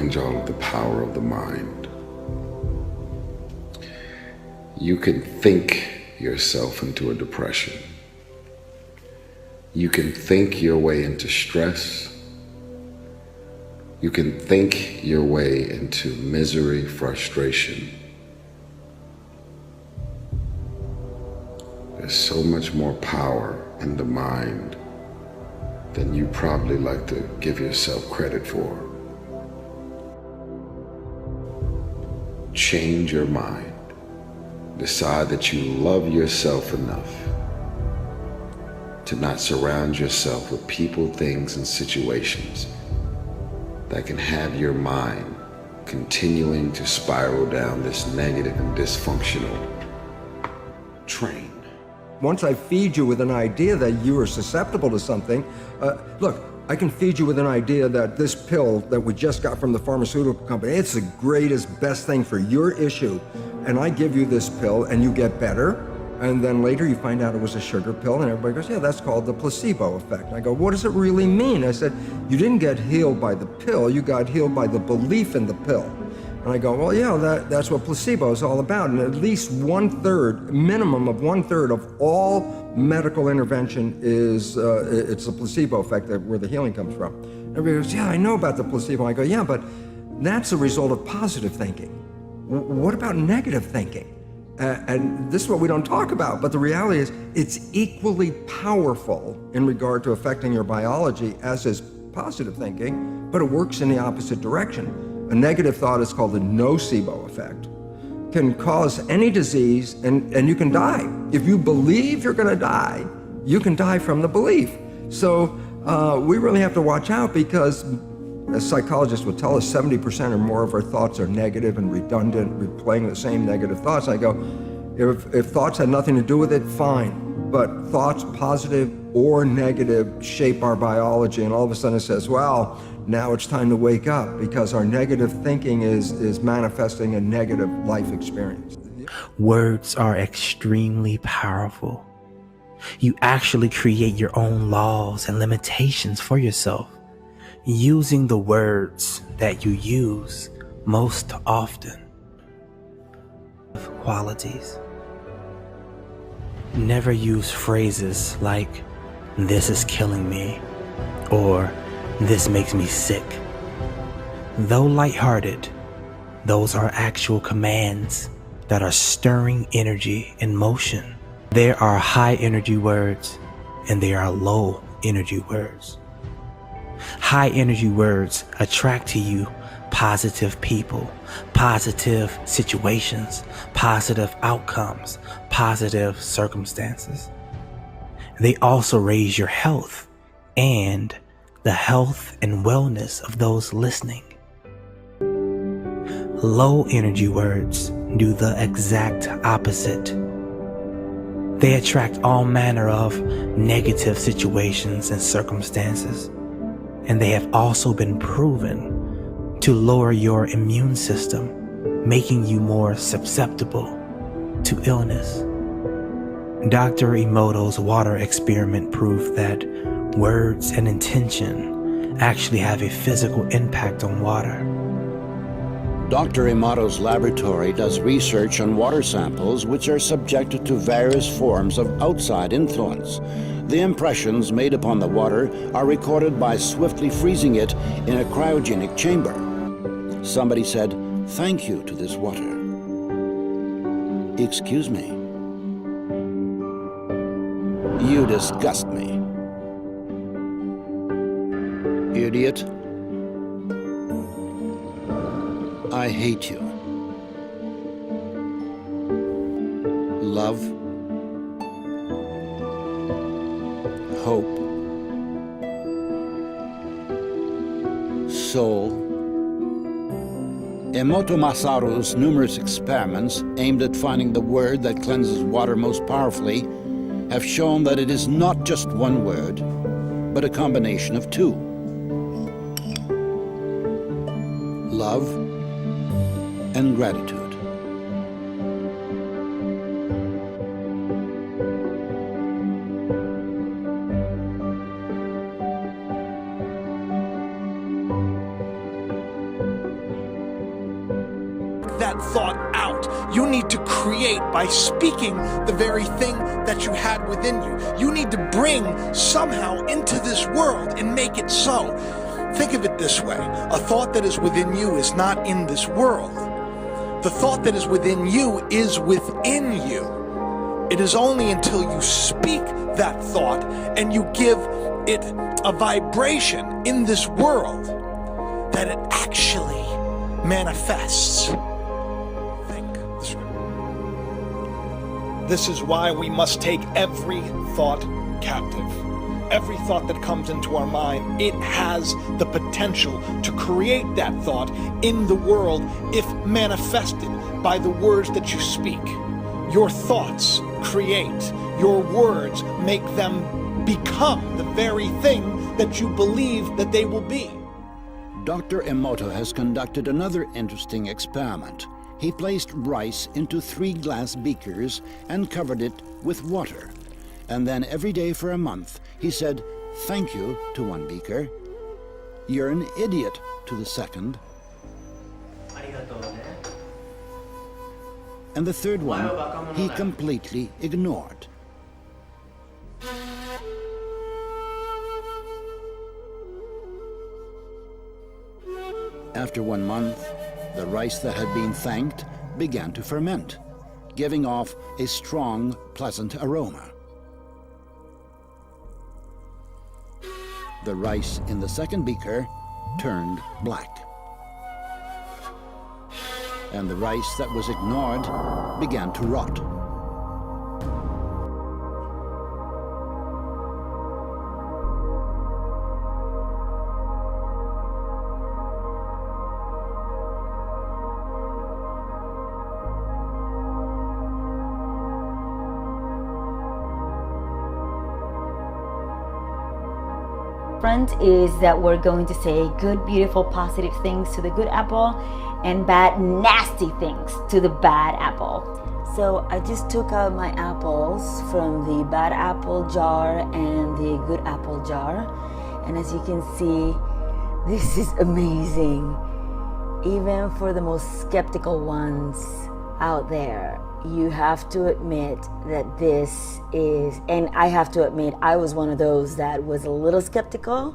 remind y'all of the power of the mind. You can think yourself into a depression. You can think your way into stress. You can think your way into misery, frustration. There's so much more power in the mind than you probably like to give yourself credit for. Change your mind. Decide that you love yourself enough to not surround yourself with people, things, and situations that can have your mind continuing to spiral down this negative and dysfunctional train. Once I feed you with an idea that you are susceptible to something, look, I can feed you with an idea that this pill that we just got from the pharmaceutical company, it's the greatest, best thing for your issue. And I give you this pill and you get better. And then later you find out it was a sugar pill and everybody goes, yeah, that's called the placebo effect. And I go, what does it really mean? I said, you didn't get healed by the pill, you got healed by the belief in the pill. And I go, well, yeah, that's what placebo is all about. And at least 1/3, minimum of 1/3 of all medical intervention is, it's a placebo effect where the healing comes from. Everybody goes, yeah, I know about the placebo. I go, yeah, but that's a result of positive thinking. What about negative thinking? And this is what we don't talk about, but the reality is it's equally powerful in regard to affecting your biology as is positive thinking, but it works in the opposite direction. A negative thought is called the nocebo effect. Can cause any disease and you can die. If you believe you're gonna die, you can die from the belief. So we really have to watch out because as psychologists would tell us, 70% or more of our thoughts are negative and redundant, replaying the same negative thoughts. I go, if thoughts had nothing to do with it, fine. But thoughts, positive or negative, shape our biology. And all of a sudden it says, well, now it's time to wake up because our negative thinking is manifesting a negative life experience. Words are extremely powerful. You actually create your own laws and limitations for yourself, using the words that you use most often. Qualities. Never use phrases like, this is killing me, or this makes me sick. Though lighthearted, those are actual commands that are stirring energy in motion. There are high energy words and there are low energy words. High energy words attract to you positive people, positive situations, positive outcomes, positive circumstances. They also raise your health and the health and wellness of those listening. Low energy words do the exact opposite. They attract all manner of negative situations and circumstances, and they have also been proven to lower your immune system, making you more susceptible to illness. Dr. Emoto's water experiment proved that words and intention actually have a physical impact on water. Dr. Emoto's laboratory does research on water samples which are subjected to various forms of outside influence. The impressions made upon the water are recorded by swiftly freezing it in a cryogenic chamber. Somebody said, "Thank you to this water." Excuse me. You disgust me. Idiot. I hate you. Love. Hope. Soul. Emoto Masaru's numerous experiments aimed at finding the word that cleanses water most powerfully have shown that it is not just one word, but a combination of two. Love and gratitude. that thought out. You need to create by speaking the very thing that you had within you. You need to bring somehow into this world and make it so. Think of it this way. A thought that is within you is not in this world. The thought that is within you is within you. It is only until you speak that thought and you give it a vibration in this world that it actually manifests. Think. This is why we must take every thought captive. Every thought that comes into our mind, it has the potential to create that thought in the world if manifested by the words that you speak. Your thoughts create. Your words make them become the very thing that you believe that they will be. Dr. Emoto has conducted another interesting experiment. He placed rice into 3 glass beakers and covered it with water. And then every day for a month, he said, "Thank you" to one beaker, "You're an idiot" to the second, and the third one he completely ignored. After 1 month, the rice that had been thanked began to ferment, giving off a strong, pleasant aroma. The rice in the second beaker turned black. And the rice that was ignored began to rot. Front is that we're going to say good, beautiful, positive things to the good apple and bad, nasty things to the bad apple. So I just took out my apples from the bad apple jar and the good apple jar. And as you can see, this is amazing. Even for the most skeptical ones out there, you have to admit that this is, and I have to admit, I was one of those that was a little skeptical,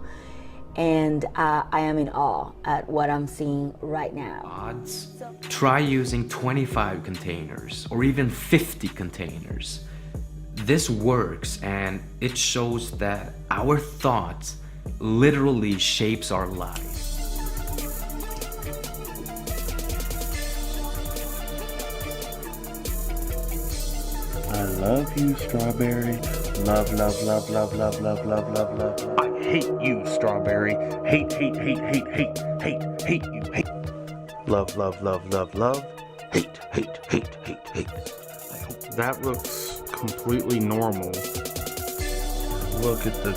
and I am in awe at what I'm seeing right now. Odds. Try using 25 containers or even 50 containers. This works, and it shows that our thoughts literally shapes our lives. I love you, Strawberry. Love, love, love, love, love, love, love, love, love. I hate you, Strawberry. Hate, hate, hate, hate, hate, hate, hate you, hate. Love, love, love, love, love. Hate, hate, hate, hate, hate. That looks completely normal. Look at the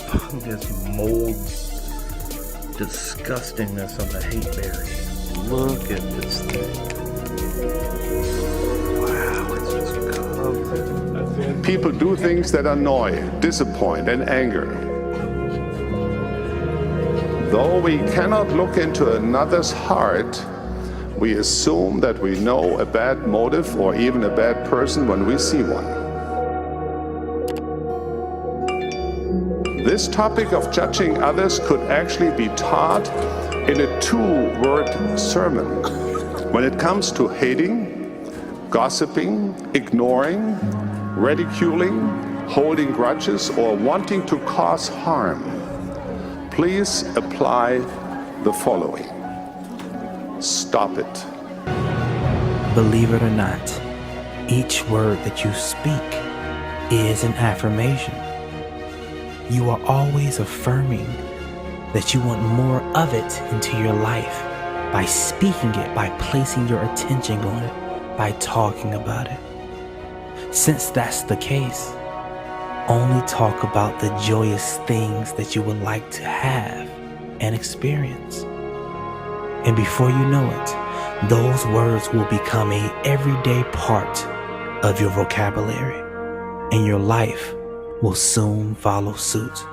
fungus, mold, disgustingness on the hate berry. Look at this thing. People do things that annoy, disappoint, and anger. Though we cannot look into another's heart, we assume that we know a bad motive or even a bad person when we see one. This topic of judging others could actually be taught in a 2-word sermon. When it comes to hating, gossiping, ignoring, ridiculing, holding grudges, or wanting to cause harm, please apply the following. Stop it. Believe it or not, each word that you speak is an affirmation. You are always affirming that you want more of it into your life by speaking it, by placing your attention on it, by talking about it. Since that's the case, only talk about the joyous things that you would like to have and experience. And before you know it, those words will become an everyday part of your vocabulary, and your life will soon follow suit.